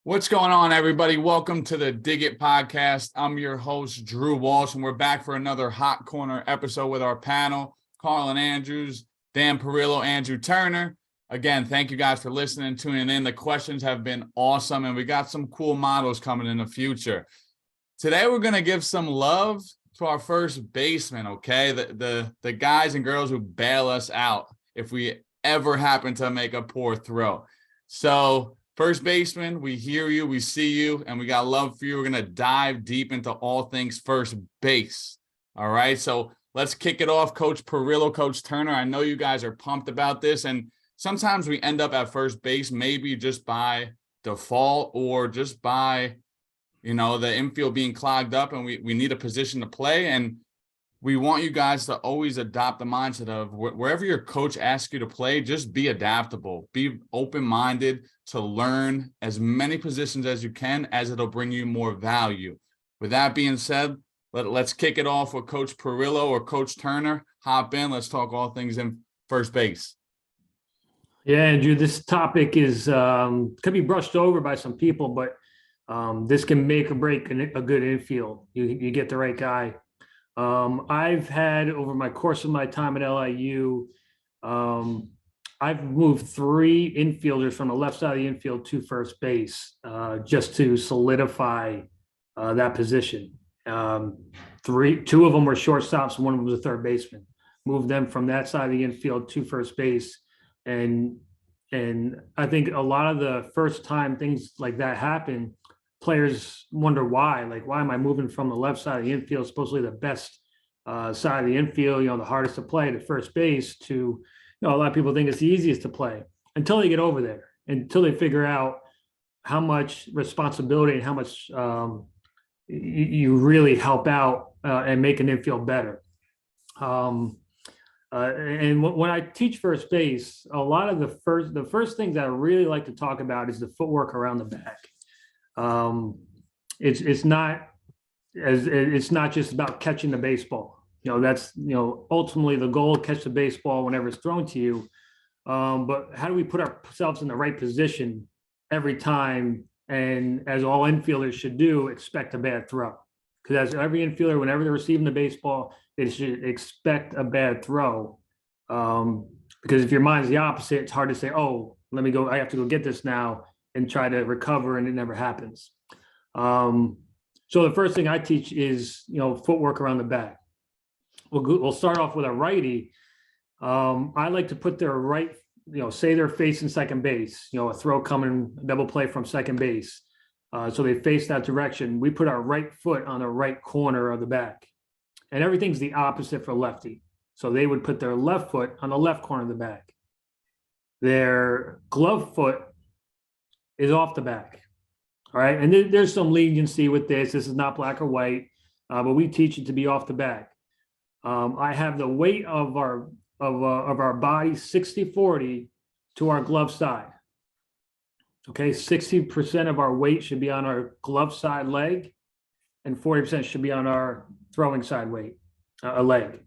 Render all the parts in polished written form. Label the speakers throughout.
Speaker 1: What's going on, everybody? Welcome to the Dig It podcast. I'm your host, Drew Walsh, and we're back for another Hot Corner episode with our panel, Carlin Andrews, Dan Perillo, Andrew Turner. Again, thank you guys for listening and tuning in. The questions have been awesome, and we got some cool models coming in the future. Today, we're going to give some love to our first baseman, okay? The guys and girls who bail us out if we ever happen to make a poor throw. So, first baseman, we hear you, we see you, and we got love for you. We're going to dive deep into all things first base. All right, so let's kick it off. Coach Perillo, Coach Turner, I know you guys are pumped about this, and sometimes we end up at first base maybe just by default or just by, the infield being clogged up and we need a position to play. And we want you guys to always adopt the mindset of wherever your coach asks you to play, just be adaptable, be open-minded to learn as many positions as you can, as it'll bring you more value. With that being said, let's kick it off with Coach Perillo or Coach Turner. Hop in. Let's talk all things in first base.
Speaker 2: Yeah, Andrew, this topic is could be brushed over by some people, but this can make or break a good infield. You get the right guy. I've had, over my course of my time at LIU, I've moved 3 infielders from the left side of the infield to first base just to solidify that position. 2 of them were shortstops, and one of them was a third baseman. Moved them from that side of the infield to first base. And I think a lot of the first time things like that happen, players wonder why. Like, why am I moving from the left side of the infield, supposedly the best side of the infield, the hardest to play, to first base, to, a lot of people think it's the easiest to play, until they get over there, until they figure out how much responsibility and how much you really help out and make an infield better. And when I teach first base, a lot of the first things I really like to talk about is the footwork around the bag. It's not just about catching the baseball. That's ultimately the goal: catch the baseball whenever it's thrown to you. But how do we put ourselves in the right position every time? And as all infielders should do, expect a bad throw. Because as every infielder, whenever they're receiving the baseball, they should expect a bad throw. Because if your mind's the opposite, it's hard to say, "Oh, let me go. I have to go get this now," and try to recover, and it never happens. So the first thing I teach is, footwork around the bag. We'll start off with a righty. I like to put their right, say they're facing second base, a throw coming, double play from second base. So they face that direction. We put our right foot on the right corner of the bag, and everything's the opposite for lefty. So they would put their left foot on the left corner of the bag. Their glove foot is off the bag. All right. And there's some leniency with this. This is not black or white, but we teach it to be off the bag. I have the weight of our body 60-40 to our glove side. Okay. 60% of our weight should be on our glove side leg, and 40% should be on our throwing side weight, leg.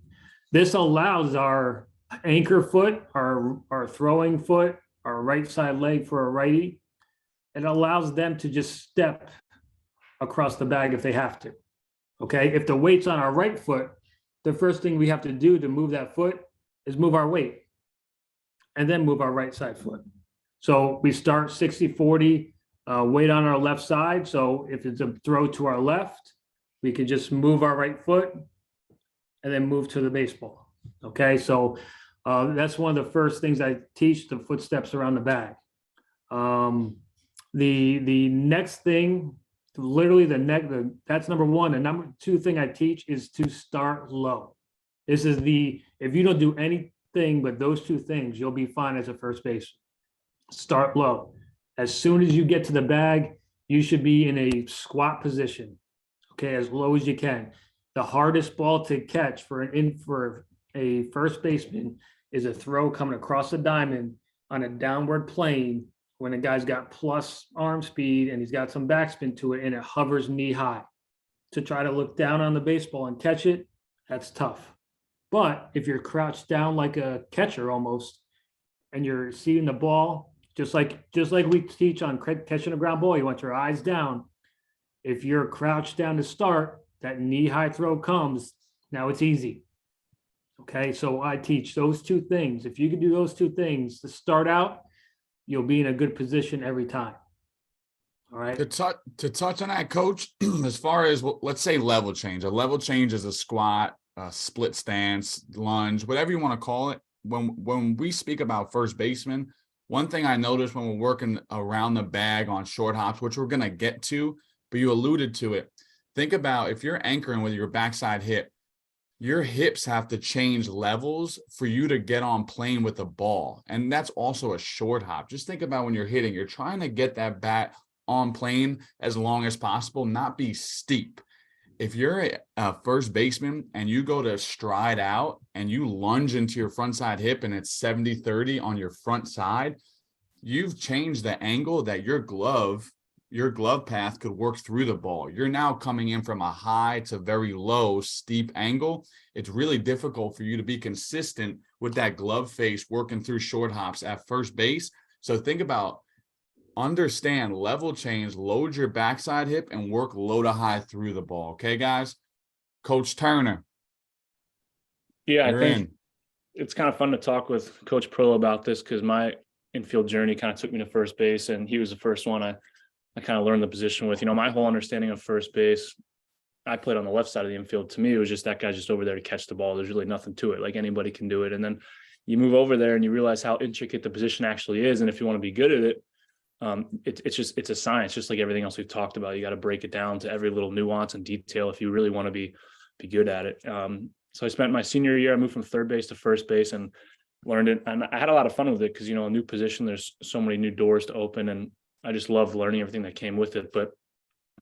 Speaker 2: This allows our anchor foot, our throwing foot, our right side leg for a righty. It allows them to just step across the bag if they have to. Okay. If the weight's on our right foot, the first thing we have to do to move that foot is move our weight, and then move our right side foot. So we start 60-40, weight on our left side. So if it's a throw to our left, we can just move our right foot and then move to the baseball. Okay. So that's one of the first things I teach, the footsteps around the bag. The next thing, literally that's number one. And number 2 thing I teach is to start low. This is if you don't do anything but those 2 things, you'll be fine as a first baseman. Start low. As soon as you get to the bag, you should be in a squat position. Okay, as low as you can. The hardest ball to catch for a first baseman is a throw coming across the diamond on a downward plane, when a guy's got plus arm speed and he's got some backspin to it and it hovers knee high. To try to look down on the baseball and catch it, that's tough. But if you're crouched down like a catcher almost, and you're seeing the ball Just like we teach on catching a ground ball, you want your eyes down. If you're crouched down to start, that knee-high throw comes, now it's easy. Okay, so I teach those two things. If you can do those two things to start out, you'll be in a good position every time. All right.
Speaker 1: To touch on that, coach, as far as, let's say, level change. A level change is a squat, a split stance, lunge, whatever you want to call it. When we speak about first baseman, one thing I noticed when we're working around the bag on short hops, which we're going to get to, but you alluded to it. Think about if you're anchoring with your backside hip, your hips have to change levels for you to get on plane with the ball. And that's also a short hop. Just think about when you're hitting, you're trying to get that bat on plane as long as possible, not be steep. If you're a first baseman and you go to stride out and you lunge into your front side hip and it's 70-30 on your front side, you've changed the angle that your glove path could work through the ball. You're now coming in from a high to very low, steep angle. It's really difficult for you to be consistent with that glove face working through short hops at first base. So think about, understand level change, load your backside hip and work low to high through the ball. Okay, guys? Coach Turner.
Speaker 3: Yeah, I think
Speaker 1: in.
Speaker 3: it's kind of fun to talk with Coach Perillo about this because my infield journey kind of took me to first base, and he was the first one I kind of learned the position with. My whole understanding of first base, I played on the left side of the infield. To me, it was just that guy's just over there to catch the ball. There's really nothing to it. Like anybody can do it. And then you move over there and you realize how intricate the position actually is. And if you want to be good at it, it's a science, just like everything else we've talked about. You got to break it down to every little nuance and detail if you really want to be good at it. So I spent my senior year, I moved from third base to first base and learned it. And I had a lot of fun with it because, a new position, there's so many new doors to open. And I just loved learning everything that came with it. But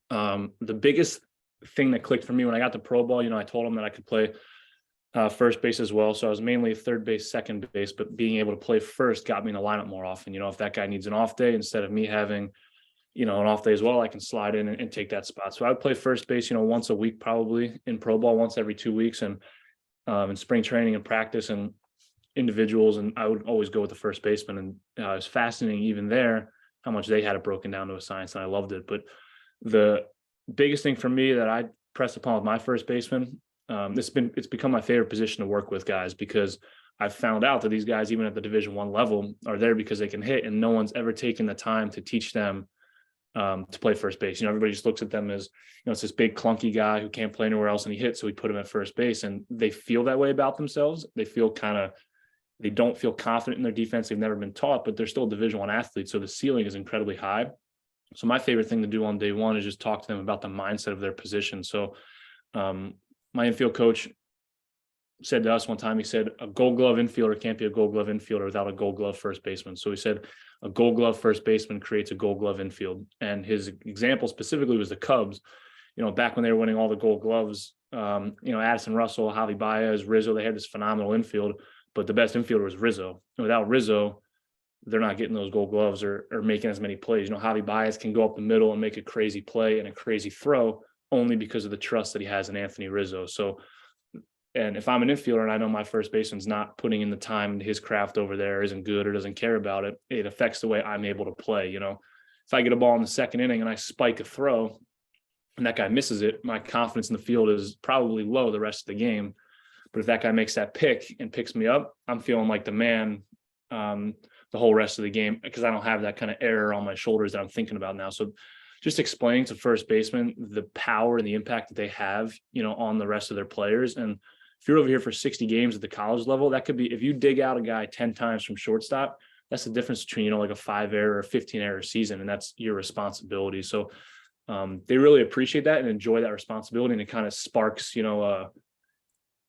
Speaker 3: the biggest thing that clicked for me when I got to pro ball, I told him that I could play first base as well. So I was mainly third base, second base, but being able to play first got me in the lineup more often. If that guy needs an off day, instead of me having, an off day as well, I can slide in and take that spot. So I would play first base, once a week, probably in pro ball, once every 2 weeks, and in spring training and practice and individuals. And I would always go with the first baseman. And it was fascinating even there how much they had it broken down to a science, and I loved it. But the biggest thing for me that I pressed upon with my first baseman, it's become my favorite position to work with guys, because I've found out that these guys, even at the Division I level, are there because they can hit, and no one's ever taken the time to teach them to play first base. Everybody just looks at them as, it's this big clunky guy who can't play anywhere else and he hits, so we put him at first base, and they feel that way about themselves. They don't feel confident in their defense. They've never been taught, but they're still Division I athletes, so the ceiling is incredibly high. So my favorite thing to do on day one is just talk to them about the mindset of their position. So my infield coach said to us one time, he said, a gold glove infielder can't be a gold glove infielder without a gold glove first baseman. So he said, a gold glove first baseman creates a gold glove infield. And his example specifically was the Cubs. Back when they were winning all the gold gloves, Addison Russell, Javi Baez, Rizzo, they had this phenomenal infield, but the best infielder was Rizzo. And without Rizzo, they're not getting those gold gloves or making as many plays. Javi Baez can go up the middle and make a crazy play and a crazy throw only because of the trust that he has in Anthony Rizzo. So, and if I'm an infielder and I know my first baseman's not putting in the time, his craft over there isn't good or doesn't care about it, it affects the way I'm able to play. If I get a ball in the second inning and I spike a throw and that guy misses it, my confidence in the field is probably low the rest of the game. But if that guy makes that pick and picks me up, I'm feeling like the man the whole rest of the game, because I don't have that kind of error on my shoulders that I'm thinking about now. So just explaining to first baseman the power and the impact that they have, on the rest of their players. And if you're over here for 60 games at the college level, that could be, if you dig out a guy 10 times from shortstop, that's the difference between, like a 5 error or 15 error season. And that's your responsibility. So they really appreciate that and enjoy that responsibility. And it kind of sparks,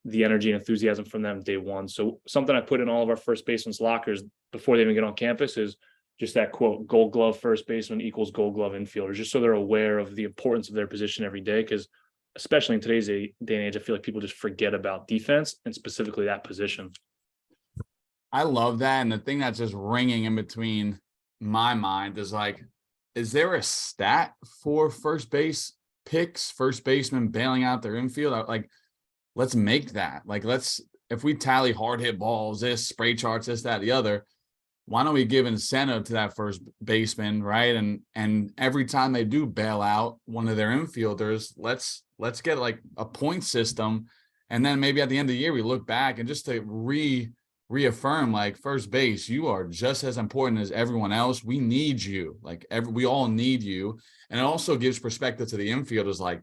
Speaker 3: the energy and enthusiasm from them day one. So something I put in all of our first baseman's lockers before they even get on campus is just that quote, gold glove first baseman equals gold glove infielder, just so they're aware of the importance of their position every day. Because especially in today's day and age, I feel like people just forget about defense and specifically that position.
Speaker 1: I love that. And the thing that's just ringing in between my mind is like, is there a stat for first base picks, first baseman bailing out their infield? Like, let's make that. Like, if we tally hard hit balls, this spray charts, this, that, the other, why don't we give incentive to that first baseman, right? And every time they do bail out one of their infielders, let's get like a point system. And then maybe at the end of the year, we look back and just to reaffirm, like, first base, you are just as important as everyone else. We need you. Like, we all need you. And it also gives perspective to the infielders, like,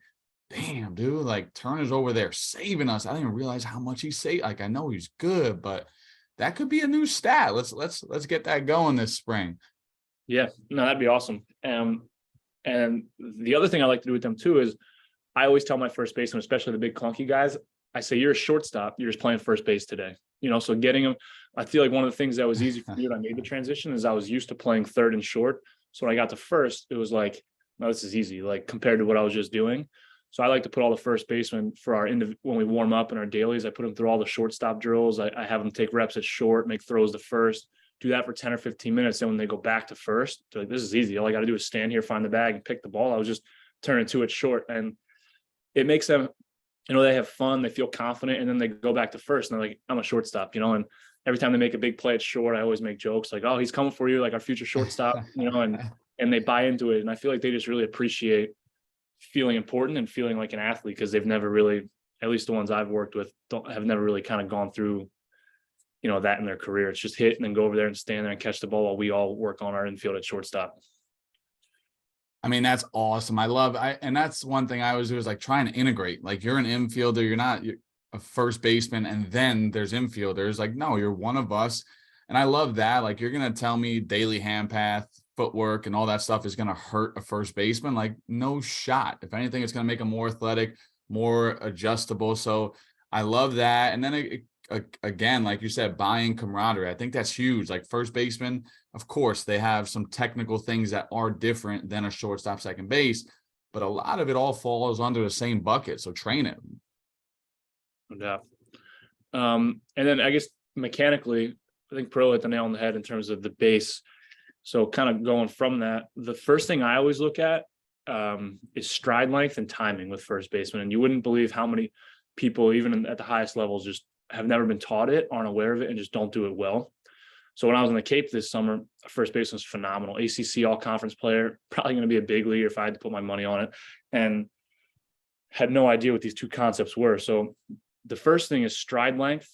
Speaker 1: damn, dude, like, Turner's over there saving us. I didn't even realize how much he saved. Like, I know he's good, but that could be a new stat. Let's get that going this spring.
Speaker 3: Yeah, no, that'd be awesome. And the other thing I like to do with them too is I always tell my first baseman, especially the big clunky guys, I say, you're a shortstop, you're just playing first base today. So getting them, I feel like one of the things that was easy for me when I made the transition is I was used to playing third and short. So when I got to first, it was like, no, this is easy, like compared to what I was just doing. So I like to put all the first basemen for when we warm up in our dailies, I put them through all the shortstop drills. I have them take reps at short, make throws to first, do that for 10 or 15 minutes. Then when they go back to first, they're like, this is easy. All I got to do is stand here, find the bag and pick the ball. I was just turning to it short, and it makes them, they have fun, they feel confident, and then they go back to first and they're like, I'm a shortstop, and every time they make a big play at short, I always make jokes like, oh, he's coming for you, like our future shortstop, and they buy into it. And I feel like they just really appreciate feeling important and feeling like an athlete, because they've never really, at least the ones I've worked with, have never really kind of gone through, that in their career. It's just hit and then go over there and stand there and catch the ball while we all work on our infield at shortstop.
Speaker 1: I mean, that's awesome. And that's one thing I always do is like trying to integrate. Like, you're an infielder, you're a first baseman, and then there's infielders. Like, no, you're one of us. And I love that. Like, you're going to tell me daily hand path, footwork, and all that stuff is going to hurt a first baseman. Like, no shot. If anything, it's going to make them more athletic, more adjustable. So I love that. And then again, like you said, buying camaraderie. I think that's huge. Like, first baseman, of course, they have some technical things that are different than a shortstop, second base, but a lot of it all falls under the same bucket. So train it.
Speaker 3: Yeah. And then I guess mechanically, I think Pro hit the nail on the head in terms of the base. So kind of going from that, the first thing I always look at is stride length and timing with first baseman. And you wouldn't believe how many people, even at the highest levels, just have never been taught it, aren't aware of it, and just don't do it well. So when I was in the Cape this summer, first baseman was phenomenal. ACC all conference player, probably going to be a big leaguer if I had to put my money on it, and had no idea what these two concepts were. So the first thing is stride length.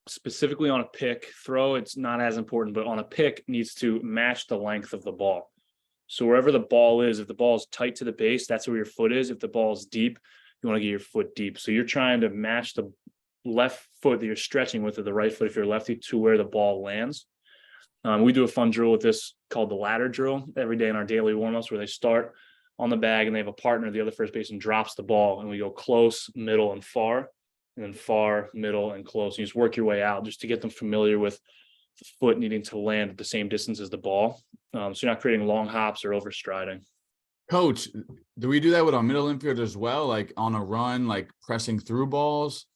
Speaker 3: Specifically on a pick throw, it's not as important, but on a pick, needs to match the length of the ball. So wherever the ball is, if the ball is tight to the base, that's where your foot is. If the ball is deep, you want to get your foot deep. So you're trying to match the left foot that you're stretching with, or the right foot if you're lefty, to where the ball lands. We do a fun drill with this called the ladder drill every day in our daily warmups, where they start on the bag and they have a partner, the other first baseman drops the ball, and we go close, middle, and far. And then far, middle, and close. You just work your way out just to get them familiar with the foot needing to land at the same distance as the ball. So you're not creating long hops or overstriding.
Speaker 1: Coach, do we do that with our middle infield as well? Like on a run, like pressing through balls?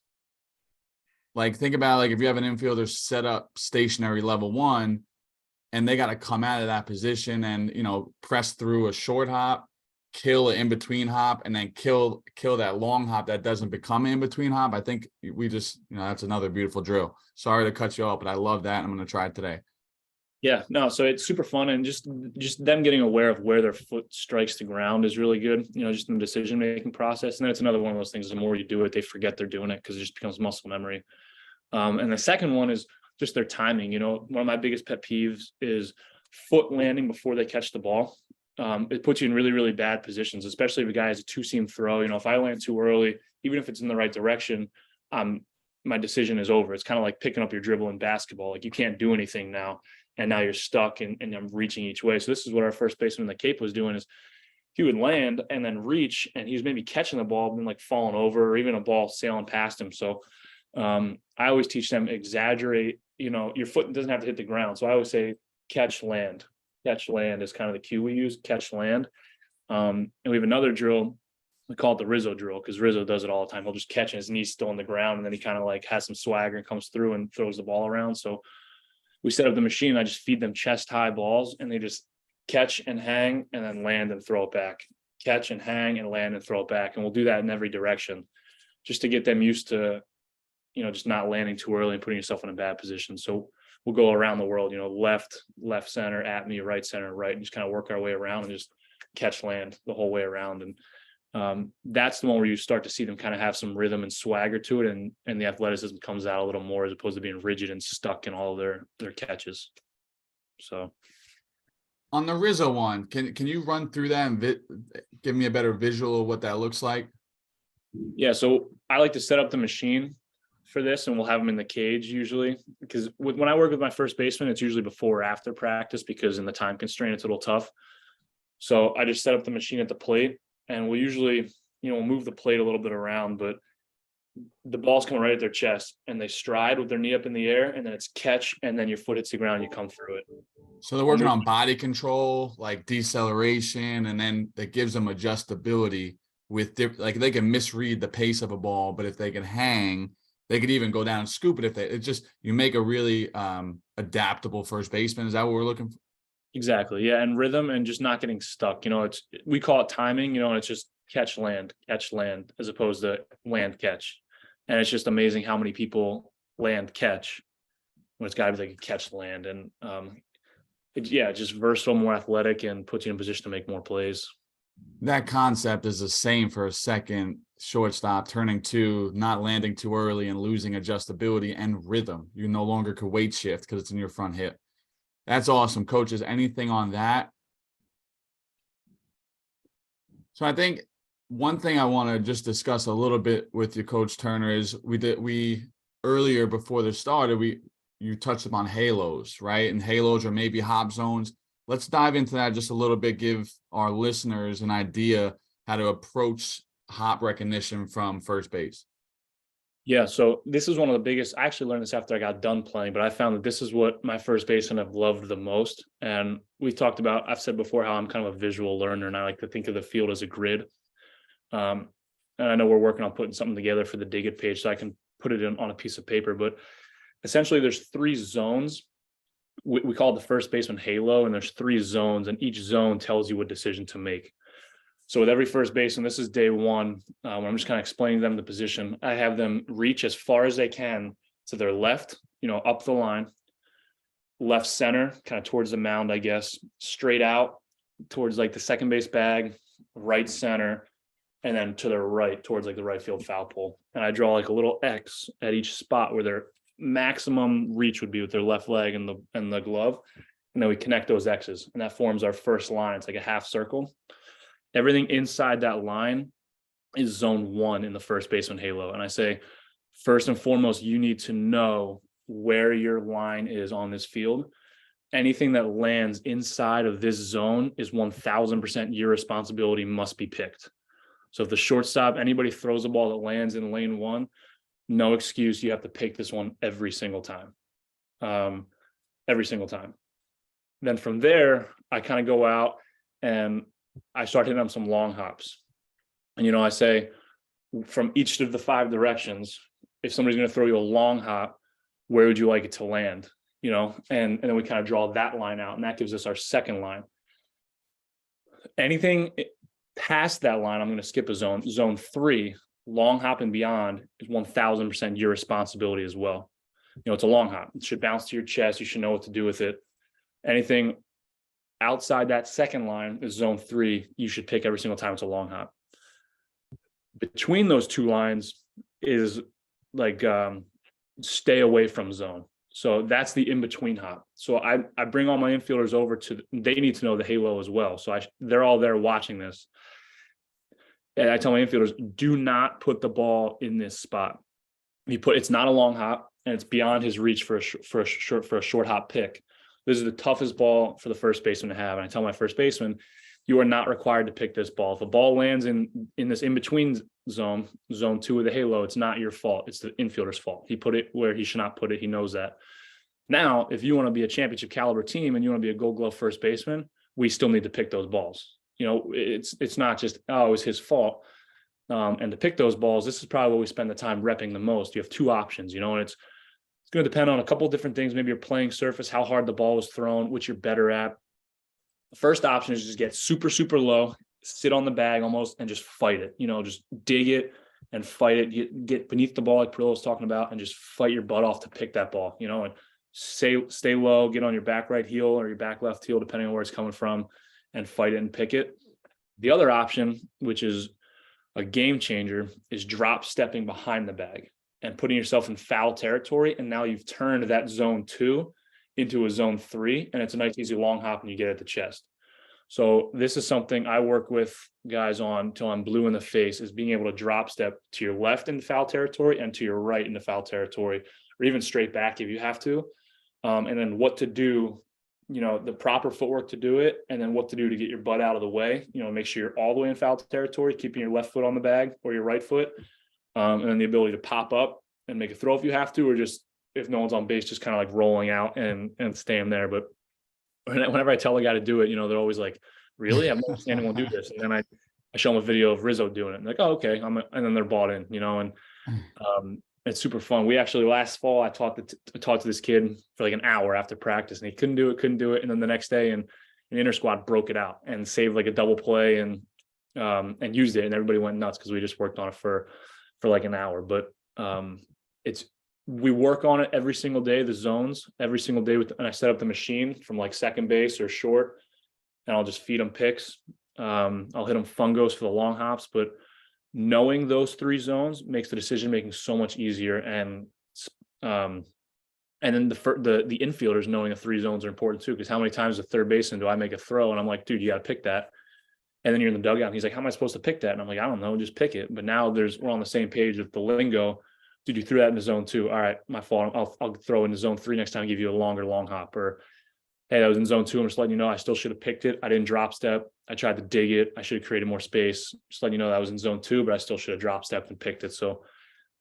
Speaker 1: Like, think about, like, if you have an infielder set up stationary level one and they got to come out of that position and, press through a short hop, kill an in-between hop, and then kill that long hop that doesn't become an in-between hop. I think we just, that's another beautiful drill. Sorry to cut you off, but I love that. I'm going to try it today.
Speaker 3: Yeah, no, so it's super fun, and just them getting aware of where their foot strikes the ground is really good, just in the decision-making process. And then it's another one of those things, the more you do it, they forget they're doing it because it just becomes muscle memory. And the second one is just their timing. One of my biggest pet peeves is foot landing before they catch the ball. It puts you in really, really bad positions, especially if a guy has a two-seam throw. If I land too early, even if it's in the right direction, my decision is over. It's kind of like picking up your dribble in basketball. Like, you can't do anything now, and now you're stuck and I'm reaching each way. So this is what our first baseman in the Cape was doing, is he would land and then reach, and he was maybe catching the ball and like falling over, or even a ball sailing past him. So I always teach them, exaggerate, your foot doesn't have to hit the ground. So I always say catch land. Catch land is kind of the cue we use, catch land. And we have another drill, we call it the Rizzo drill, because Rizzo does it all the time. He'll just catch his knees still on the ground, and then he kind of like has some swagger and comes through and throws the ball around. So we set up the machine. I just feed them chest high balls, and they just catch and hang and then land and throw it back. Catch and hang and land and throw it back. And we'll do that in every direction, just to get them used to, just not landing too early and putting yourself in a bad position. So we'll go around the world, left, center, at me, right, center, right, and just kind of work our way around and just catch land the whole way around. And that's the one where you start to see them kind of have some rhythm and swagger to it, and the athleticism comes out a little more as opposed to being rigid and stuck in all their catches. So
Speaker 1: On the Rizzo one, can you run through that and give me a better visual of what that looks like?
Speaker 3: yeah, so I like to set up the machine for this, and we'll have them in the cage usually, because when I work with my first baseman, it's usually before or after practice, because in the time constraint, it's a little tough. So I just set up the machine at the plate, and we'll usually, we'll move the plate a little bit around, but the ball's coming right at their chest, and they stride with their knee up in the air, and then it's catch, and then your foot hits the ground, and you come through it.
Speaker 1: So they're working on body control, like deceleration, and then that gives them adjustability with like they can misread the pace of a ball, but if they can hang, they could even go down and scoop it. It's just, you make a really adaptable first baseman. Is that what we're looking for?
Speaker 3: Exactly. Yeah. And rhythm and just not getting stuck. We call it timing, and it's just catch land, as opposed to land catch. And it's just amazing how many people land catch when it's got to be like a catch land. And just versatile, more athletic, and puts you in a position to make more plays.
Speaker 1: That concept is the same for a second shortstop, turning to not landing too early and losing adjustability and rhythm. You no longer could weight shift because it's in your front hip. That's awesome. Coaches, anything on that? So I think one thing I want to just discuss a little bit with you, Coach Turner, is we earlier before this started, you touched upon halos, right? And halos are maybe hop zones. Let's dive into that just a little bit, give our listeners an idea how to approach hop recognition from first base.
Speaker 3: Yeah, so this is one of the biggest. I actually learned this after I got done playing, but I found that this is what my first baseman have loved the most. And I've said before how I'm kind of a visual learner, and I like to think of the field as a grid. And I know we're working on putting something together for the Dig It page, so I can put it on a piece of paper. But essentially, there's 3 zones. We call it the first baseman halo, and there's 3 zones, and each zone tells you what decision to make. So with every first baseman, this is day one, when I'm just kind of explaining them the position. I have them reach as far as they can to their left, up the line, left center, kind of towards the mound, I guess, straight out towards like the second base bag, right center, and then to their right towards like the right field foul pole. And I draw like a little X at each spot where their maximum reach would be with their left leg and the glove. And then we connect those X's, and that forms our first line. It's like a half circle. Everything inside that line is zone 1 in the first baseman halo. And I say, first and foremost, you need to know where your line is on this field. Anything that lands inside of this zone is 1000% your responsibility, must be picked. So if the shortstop, anybody throws a ball that lands in lane 1, no excuse. You have to pick this one every single time. Every single time. Then from there, I kind of go out and I start hitting them some long hops. And, I say from each of the 5 directions, if somebody's going to throw you a long hop, where would you like it to land? And then we kind of draw that line out, and that gives us our second line. Anything past that line, I'm going to skip a zone. Zone 3, long hop and beyond, is 1000% your responsibility as well. It's a long hop. It should bounce to your chest. You should know what to do with it. Anything outside that second line is zone 3. You should pick every single time it's a long hop. Between those 2 lines is like stay away from zone. So that's the in-between hop. So I bring all my infielders over they need to know the halo as well. So they're all there watching this. And I tell my infielders, do not put the ball in this spot. It's not a long hop, and it's beyond his reach for a short hop pick. This is the toughest ball for the first baseman to have. And I tell my first baseman, you are not required to pick this ball. If a ball lands in this in-between zone 2 of the halo, it's not your fault. It's the infielder's fault. He put it where he should not put it. He knows that. Now, if you want to be a championship caliber team and you want to be a Gold Glove first baseman, we still need to pick those balls. It's not just, it was his fault. And to pick those balls, this is probably what we spend the time repping the most. You have 2 options, and it's going to depend on a couple of different things. Maybe your playing surface, how hard the ball was thrown, which you're better at. The first option is just get super, super low, sit on the bag almost, and just fight it. Just dig it and fight it. Get beneath the ball like Perillo was talking about, and just fight your butt off to pick that ball. And stay low, get on your back right heel or your back left heel, depending on where it's coming from, and fight it and pick it. The other option, which is a game changer, is drop stepping behind the bag and putting yourself in foul territory. And now you've turned that zone 2 into a zone 3, and it's a nice easy long hop and you get at the chest. So this is something I work with guys on till I'm blue in the face, is being able to drop step to your left into foul territory and to your right into foul territory, or even straight back if you have to. And then what to do, the proper footwork to do it, and then what to do to get your butt out of the way, make sure you're all the way in foul territory, keeping your left foot on the bag or your right foot. And then the ability to pop up and make a throw if you have to, or just if no one's on base, just kind of like rolling out and staying there. But whenever I tell a guy to do it, they're always like, really? I've never seen anyone do this. And then I show them a video of Rizzo doing it. And like, oh, okay. And then they're bought in, and it's super fun. We actually last fall, I talked to this kid for like an hour after practice, and he couldn't do it. And then the next day, and an inter squad broke it out and saved like a double play and used it. And everybody went nuts because we just worked on it for like an hour. But we work on it every single day, the zones every single day and I set up the machine from like second base or short, and I'll just feed them picks. I'll hit them fungos for the long hops, but knowing those 3 zones makes the decision making so much easier. And then the infielders knowing the 3 zones are important too, because how many times at third baseman do I make a throw and I'm like, dude, you got to pick that. And then you're in the dugout and he's like, how am I supposed to pick that? And I'm like, I don't know, just pick it. But now we're on the same page with the lingo. Dude, you threw that into zone 2. All right, my fault. I'll throw into zone 3 next time, give you a longer long hop. Or, hey, that was in zone 2. I'm just letting you know I still should have picked it. I didn't drop step. I tried to dig it. I should have created more space. Just letting you know that was in zone 2, but I still should have drop stepped and picked it. So,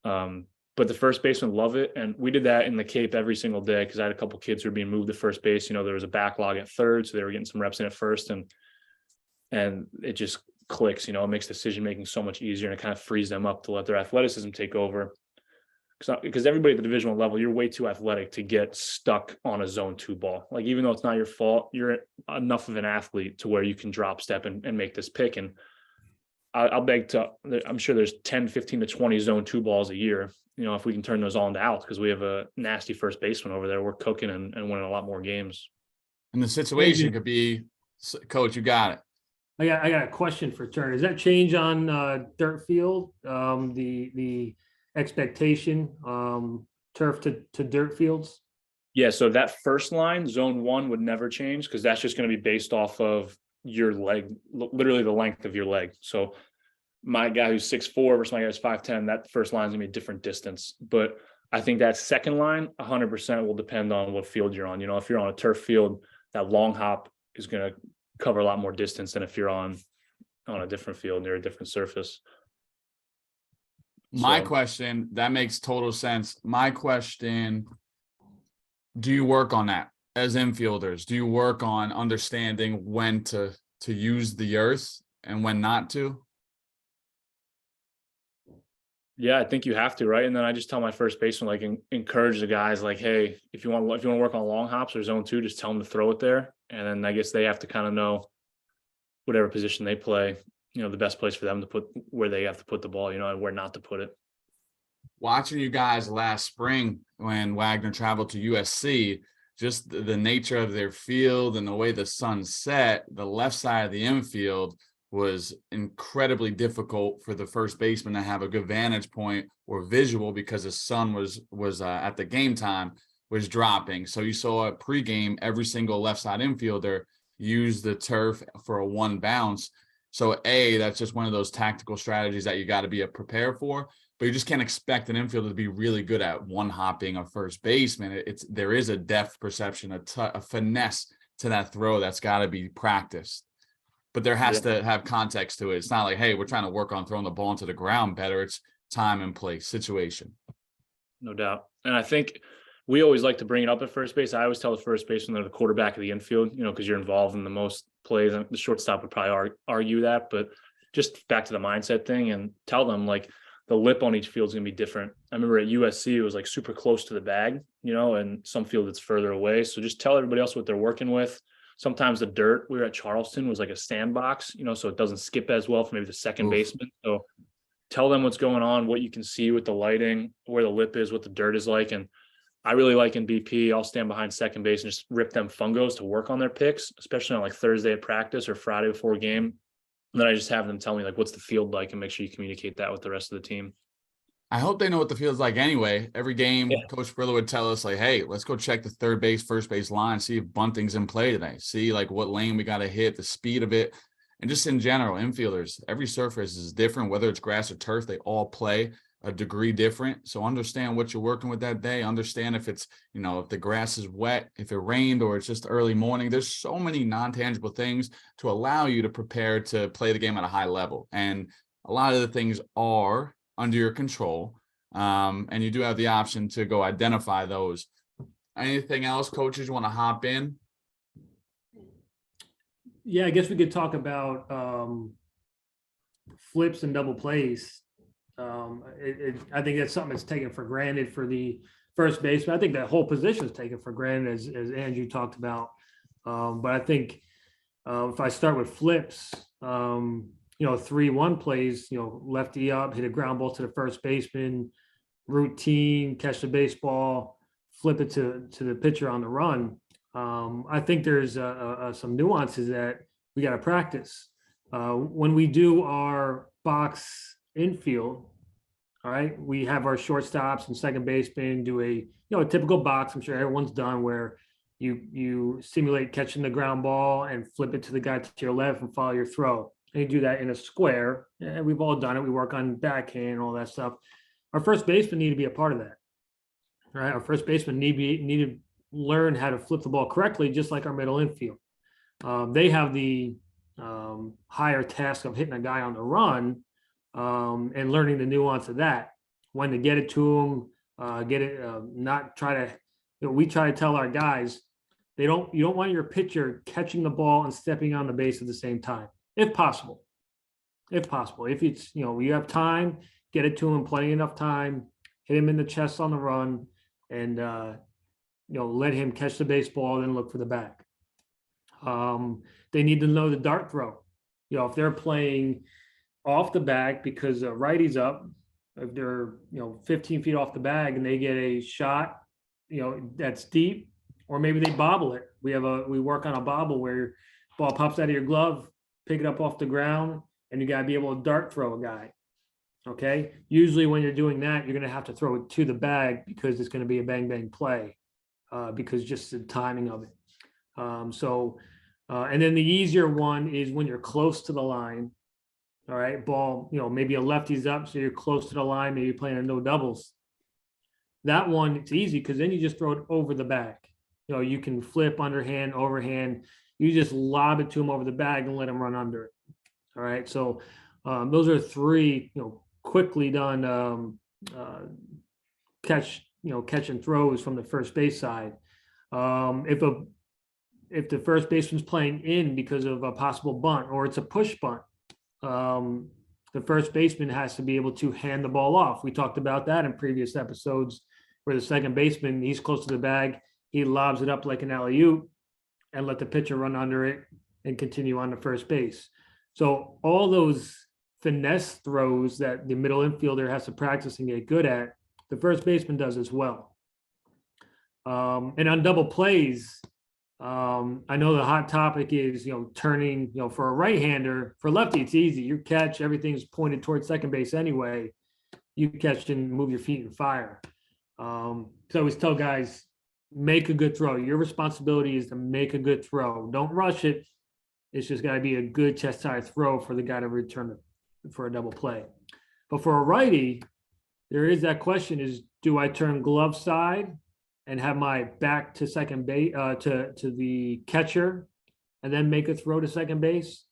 Speaker 3: but the first baseman love it. And we did that in the Cape every single day because I had a couple kids who were being moved to first base. There was a backlog at third, so they were getting some reps in at first. And it just clicks, it makes decision-making so much easier, and it kind of frees them up to let their athleticism take over. Because everybody at the Division I level, you're way too athletic to get stuck on a zone 2 ball. Like, even though it's not your fault, you're enough of an athlete to where you can drop step and make this pick. And I'm sure there's 10, 15 to 20 zone 2 balls a year. If we can turn those all into outs, because we have a nasty first baseman over there, we're cooking and winning a lot more games.
Speaker 1: And the situation could be, coach, you got it.
Speaker 2: I got a question for Turner. Does that change on dirt field? The expectation, turf to dirt fields?
Speaker 3: Yeah, so that first line, zone 1, would never change, because that's just going to be based off of your leg, literally the length of your leg. So my guy who's 6'4" versus my guy who's 5'10", that first line is going to be a different distance. But I think that second line 100% will depend on what field you're on. If you're on a turf field, that long hop is going to cover a lot more distance than if you're on a different field near a different surface.
Speaker 1: My question, that makes total sense. My question, do you work on that as infielders? Do you work on understanding when to use the earth and when not to?
Speaker 3: Yeah, I think you have to, right? And then I just tell my first baseman, like, encourage the guys, like, hey, if you want to work on long hops or zone 2, just tell them to throw it there. And then I guess they have to kind of know whatever position they play, the best place for them to put, where they have to put the ball, and where not to put it.
Speaker 1: Watching you guys last spring when Wagner traveled to USC, just the nature of their field and the way the sun set, the left side of the infield was incredibly difficult for the first baseman to have a good vantage point or visual, because the sun was at the game time was dropping. So you saw a pregame, every single left side infielder use the turf for a 1 bounce. So that's just one of those tactical strategies that you got to be prepared for, but you just can't expect an infielder to be really good at 1 hopping a first baseman. There is a depth perception, a finesse to that throw that's got to be practiced. But there has to have context to it. It's not like, hey, we're trying to work on throwing the ball into the ground better. It's time and place, situation.
Speaker 3: No doubt. And I think we always like to bring it up at first base. I always tell the first baseman they're the quarterback of the infield, because you're involved in the most plays. And the shortstop would probably argue that, but just back to the mindset thing, and tell them, like, the lip on each field is going to be different. I remember at USC, it was like super close to the bag, and some field it's further away. So just tell everybody else what they're working with. Sometimes the dirt, we were at Charleston, was like a sandbox, so it doesn't skip as well for maybe the second baseman. So tell them what's going on, what you can see with the lighting, where the lip is, what the dirt is like. And I really like in BP, I'll stand behind second base and just rip them fungos to work on their picks, especially on like Thursday at practice or Friday before game. And then I just have them tell me like, what's the field like, and make sure you communicate that with the rest of the team.
Speaker 1: I hope they know what the field's like anyway. Every game,
Speaker 3: Yeah.
Speaker 1: Coach Brillo would tell us, like, hey, let's go check the third base, first base line, see if bunting's in play today, see like what lane we got to hit, the speed of it. And just in general, infielders, every surface is different, whether it's grass or turf, they all play a degree different. So understand what you're working with that day. Understand if it's, if the grass is wet, if it rained, or it's just early morning. There's so many non-tangible things to allow you to prepare to play the game at a high level. And a lot of the things are under your control. And you do have the option to go identify those. Anything else, coaches, you want to hop in?
Speaker 2: Yeah, I guess we could talk about flips and double plays. I think that's something that's taken for granted for the first baseman. I think that whole position is taken for granted, as Andrew talked about. But I think if I start with flips, 3-1 plays, lefty up, hit a ground ball to the first baseman, routine, catch the baseball, flip it to the pitcher on the run. I think there's some nuances that we got to practice. When we do our box infield, all right, we have our shortstops and second baseman do a typical box. I'm sure everyone's done, where you simulate catching the ground ball and flip it to the guy to your left and follow your throw. And you do that in a square. And we've all done it. We work on backhand and all that stuff. Our first baseman need to be a part of that. All right, our first baseman need to learn how to flip the ball correctly, just like our middle infield. They have the higher task of hitting a guy on the run and learning the nuance of that, when to get it to them, not try to. We try to tell our guys, you don't want your pitcher catching the ball and stepping on the base at the same time, if possible. If it's you have time, get it to him plenty enough time, hit him in the chest on the run, and let him catch the baseball, then look for the back. They need to know the dart throw. If they're playing off the bag because the righty's up, if they're 15 feet off the bag and they get a shot, that's deep, or maybe they bobble it. We work on a bobble where ball pops out of your glove, pick it up off the ground, and you got to be able to dart throw a guy. Okay. Usually when you're doing that, you're going to have to throw it to the bag because it's going to be a bang bang play, because just the timing of it. And then the easier one is when you're close to the line. All right, ball, maybe a lefty's up, so you're close to the line, maybe playing a no doubles. That one, it's easy because then you just throw it over the bag. You can flip underhand, overhand. You just lob it to him over the bag and let him run under it. All right, so those are three, quickly done catch and throws from the first base side. If the first baseman's playing in because of a possible bunt, or it's a push bunt, the first baseman has to be able to hand the ball off. We talked about that in previous episodes, where the second baseman, he's close to the bag, he lobs it up like an alley-oop and let the pitcher run under it and continue on to first base. So all those finesse throws that the middle infielder has to practice and get good at, the first baseman does as well. And on double plays, I know the hot topic is, turning, for a right-hander. For lefty, it's easy. You catch, everything's pointed towards second base anyway. You catch and move your feet and fire. So I always tell guys, make a good throw. Your responsibility is to make a good throw. Don't rush it. It's just got to be a good chest-high throw for the guy to return it for a double play. But for a righty, there is that question: is, do I turn glove side and have my back to second base, to the catcher, and then make a throw to second base?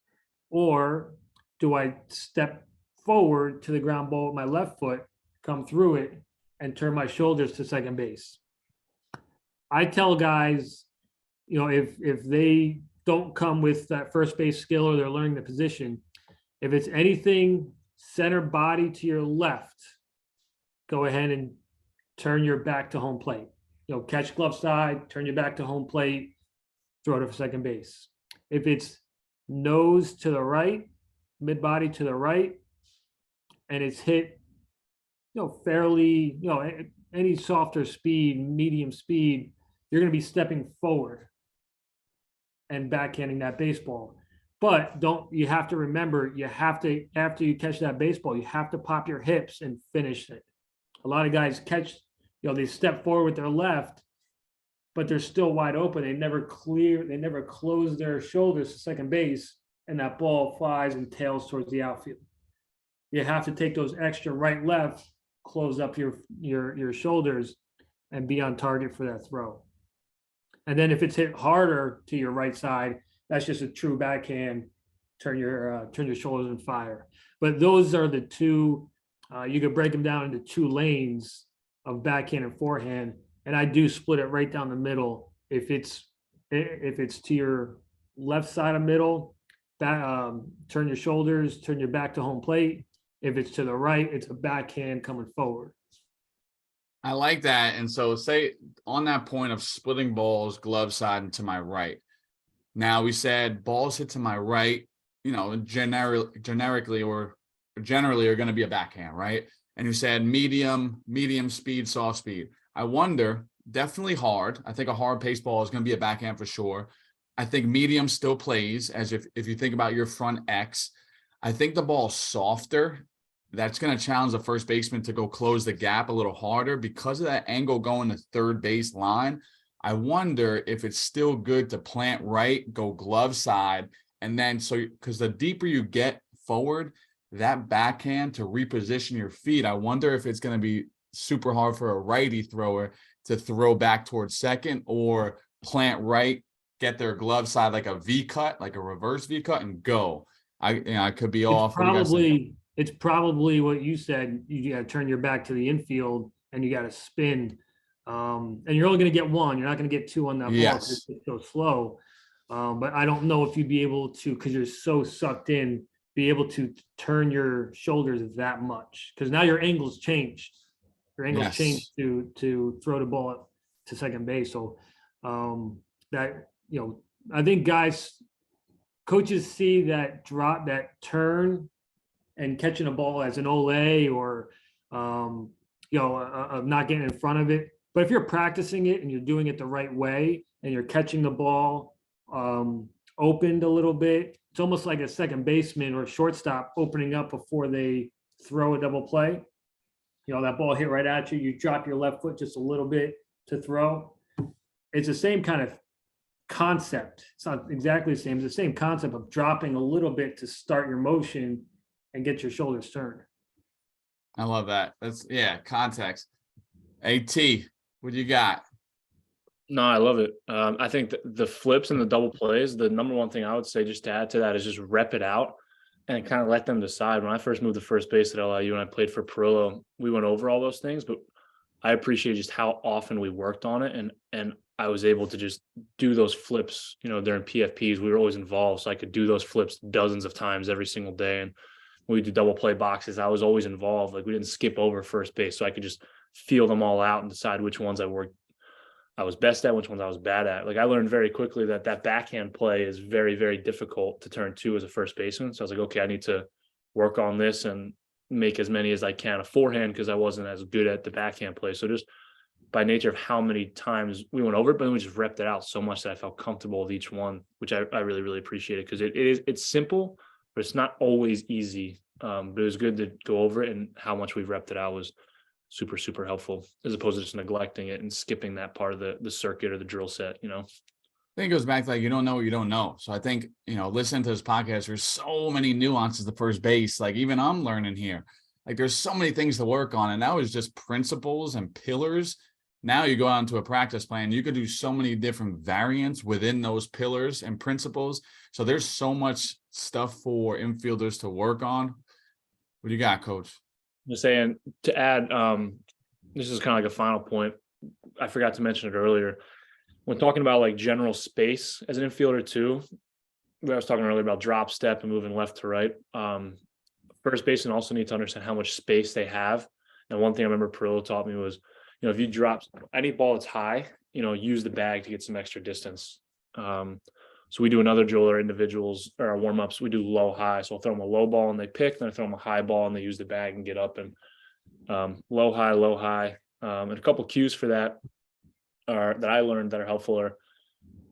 Speaker 2: Or do I step forward to the ground ball with my left foot, come through it, and turn my shoulders to second base? I tell guys, if they don't come with that first base skill, or they're learning the position, if it's anything center body to your left, go ahead and turn your back to home plate. Catch glove side, turn your back to home plate, throw it for second base. If it's nose to the right, mid body to the right, and it's hit, fairly, any softer speed, medium speed, you're going to be stepping forward and backhanding that baseball. But you have to remember, you have to, after you catch that baseball, you have to pop your hips and finish it. A lot of guys catch, they step forward with their left, but they're still wide open. They never close their shoulders to second base, and that ball flies and tails towards the outfield. You have to take those extra right, left, close up your shoulders, and be on target for that throw. And then if it's hit harder to your right side, that's just a true backhand. Turn your shoulders and fire. But those are the two. You could break them down into two lanes of backhand and forehand. And I do split it right down the middle. If it's to your left side of middle, turn your shoulders, turn your back to home plate. If it's to the right, it's a backhand coming forward.
Speaker 1: I like that. And so say on that point of splitting balls, glove side and to my right. Now we said balls hit to my right, generically or generally are going to be a backhand, right? And you said medium speed, soft speed. I wonder, definitely hard. I think a hard pace ball is going to be a backhand for sure. I think medium still plays, as if you think about your front X. I think the ball softer. That's going to challenge the first baseman to go close the gap a little harder because of that angle going to third base line. I wonder if it's still good to plant right, go glove side, and then because the deeper you get forward, that backhand to reposition your feet, I wonder if it's going to be super hard for a righty thrower to throw back towards second or plant right, get their glove side like a V cut, like a reverse V cut, and go. I could be off.
Speaker 2: It's probably what you said. You got to turn your back to the infield and you got to spin. And you're only going to get one. You're not going to get two on that ball because it's so slow. But I don't know if you'd be able to, because you're so sucked in, be able to turn your shoulders that much. Because now your angle's changed. Your angle's changed to throw the ball to second base. So I think coaches see that drop, that turn, and catching a ball as an ole or not getting in front of it. But if you're practicing it and you're doing it the right way and you're catching the ball opened a little bit, it's almost like a second baseman or a shortstop opening up before they throw a double play. That ball hit right at you. You drop your left foot just a little bit to throw. It's the same kind of concept. It's not exactly the same. It's the same concept of dropping a little bit to start your motion and get your shoulders turned.
Speaker 1: I love that. That's context. AT, what you got?
Speaker 3: No, I love it. I think the flips and the double plays, the number one thing I would say just to add to that is just rep it out and kind of let them decide. When I first moved to first base at LIU and I played for Perillo, we went over all those things, but I appreciate just how often we worked on it. And I was able to just do those flips, during PFPs, we were always involved. So I could do those flips dozens of times every single day. And when we do double play boxes, I was always involved. Like we didn't skip over first base. So I could just feel them all out and decide which ones I was best at, which ones I was bad at. Like I learned very quickly that backhand play is very, very difficult to turn to as a first baseman. So I was like, okay, I need to work on this and make as many as I can a forehand because I wasn't as good at the backhand play. So just by nature of how many times we went over it, but then we just repped it out so much that I felt comfortable with each one, which I really, really appreciated because it's simple, but it's not always easy. But it was good to go over it, and how much we've repped it out was super, super helpful as opposed to just neglecting it and skipping that part of the circuit or the drill set, I
Speaker 1: think it goes back to you don't know what you don't know. So I think, listening to this podcast, there's so many nuances to first base. Like even I'm learning here, like there's so many things to work on. And that was just principles and pillars. Now you go on to a practice plan, you could do so many different variants within those pillars and principles. So there's so much stuff for infielders to work on. What do you got, Coach?
Speaker 3: Just saying to add, this is kind of like a final point. I forgot to mention it earlier. When talking about like general space as an infielder too, I was talking earlier about drop step and moving left to right. First baseman also need to understand how much space they have. And one thing I remember Perillo taught me was, if you drop any ball that's high, use the bag to get some extra distance. So we do another drill or individuals or our warm-ups, we do low high. So I'll throw them a low ball and they pick, then I throw them a high ball and they use the bag and get up, and low high, And a couple cues for that are that I learned that are helpful are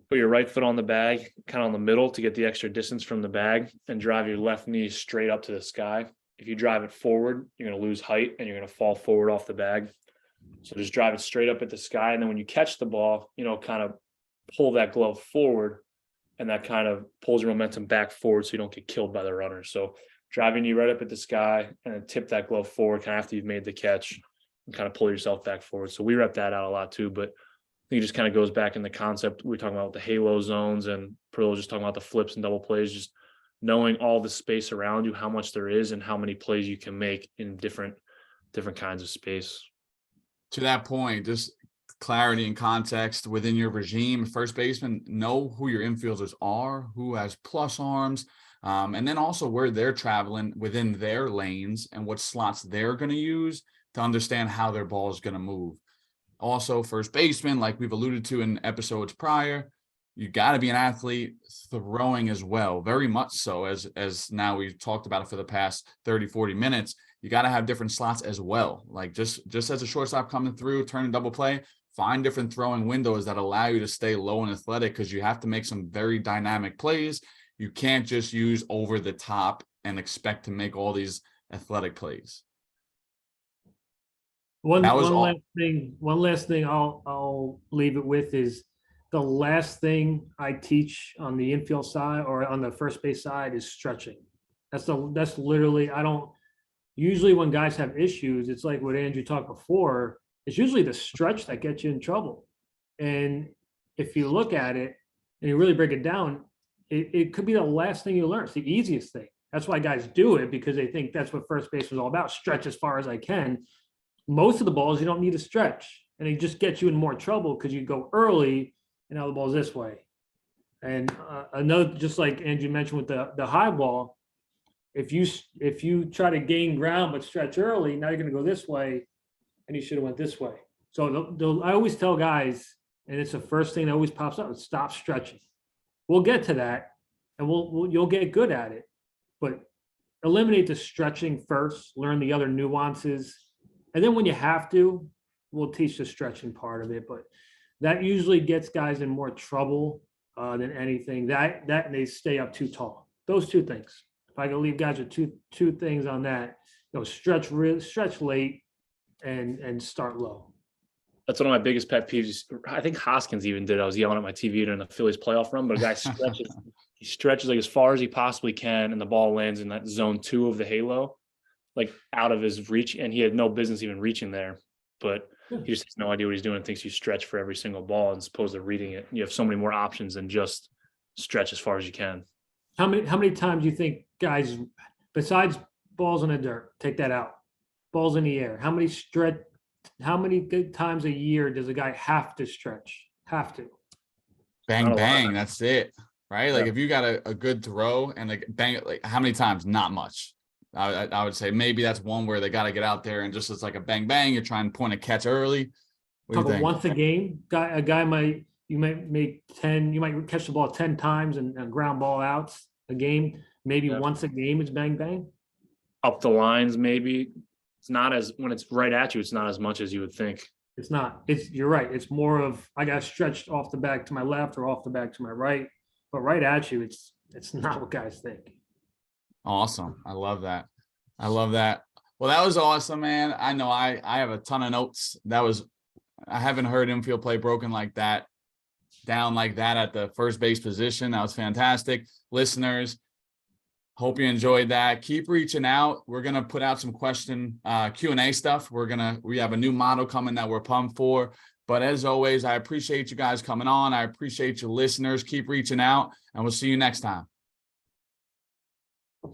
Speaker 3: put your right foot on the bag, kind of on the middle to get the extra distance from the bag, and drive your left knee straight up to the sky. If you drive it forward, you're going to lose height and you're going to fall forward off the bag. So just drive it straight up at the sky. And then when you catch the ball, kind of pull that glove forward, and that kind of pulls your momentum back forward so you don't get killed by the runner. So driving you right up at the sky and then tip that glove forward kind of after you've made the catch and kind of pull yourself back forward. So we rep that out a lot too, but I think it just kind of goes back in the concept. We were talking about the halo zones, and Pearl was just talking about the flips and double plays, just knowing all the space around you, how much there is and how many plays you can make in different kinds of space.
Speaker 1: To that point, just clarity and context within your regime, first baseman, know who your infielders are, who has plus arms, and then also where they're traveling within their lanes and what slots they're going to use to understand how their ball is going to move. Also, first baseman, like we've alluded to in episodes prior, you got to be an athlete throwing as well, very much so, as now we've talked about it for the past 30, 40 minutes. You got to have different slots as well. Like just as a shortstop coming through, turning double play, find different throwing windows that allow you to stay low and athletic, because you have to make some very dynamic plays. You can't just use over the top and expect to make all these athletic plays.
Speaker 2: One last thing I'll leave it with is the last thing I teach on the infield side or on the first base side is stretching. That's literally, I don't usually, when guys have issues, it's like what Andrew talked before, it's usually the stretch that gets you in trouble. And if you look at it and you really break it down, it could be the last thing you learn. It's the easiest thing. That's why guys do it, because they think that's what first base was all about. Stretch as far as I can. Most of the balls, you don't need to stretch, and it just gets you in more trouble because you go early and now the ball's this way. And another, just like Andrew mentioned with the high ball, if you try to gain ground but stretch early, now you're going to go this way, and you should have went this way. So I always tell guys, and it's the first thing that always pops up: is stop stretching. We'll get to that, and you'll get good at it, but eliminate the stretching first. Learn the other nuances, and then when you have to, we'll teach the stretching part of it. But that usually gets guys in more trouble than anything. That and they stay up too tall. Those two things. If I can leave guys with two things on that, stretch late and start low.
Speaker 3: That's one of my biggest pet peeves. I think Hoskins even did. I was yelling at my TV during the Phillies playoff run, but a guy stretches. He stretches like as far as he possibly can, and the ball lands in that zone 2 of the halo, like out of his reach, and he had no business even reaching there. But he just has no idea what he's doing and thinks you stretch for every single ball as opposed to reading it. You have so many more options than just stretch as far as you can.
Speaker 2: How many times do you think guys, besides balls in the dirt, take that out, balls in the air, how many good times a year does a guy have to stretch? Have to.
Speaker 1: Bang, bang. That's it. Right? Like
Speaker 3: Yeah.
Speaker 1: if you got a good throw and like bang, like how many times? Not much. I would say maybe that's one where they got to get out there and just it's like a bang, bang. You're trying to point a catch early. What do you think?
Speaker 2: Once a game, a guy you might make 10, you might catch the ball 10 times and ground ball outs a game. Maybe once a game it's bang, bang.
Speaker 3: Up the lines, maybe. It's not as, when it's right at you, it's not as much as you would think.
Speaker 2: It's not. You're right. It's more of I got stretched off the back to my left or off the back to my right, but right at you, it's not what guys think.
Speaker 1: Awesome. I love that. Well, that was awesome, man. I know I have a ton of notes. I haven't heard infield play broken like that, down like that at the first base position. That was fantastic. Listeners, hope you enjoyed that. Keep reaching out. We're going to put out some Q&A stuff. We have a new model coming that we're pumped for. But as always, I appreciate you guys coming on. I appreciate you listeners. Keep reaching out, and we'll see you next time.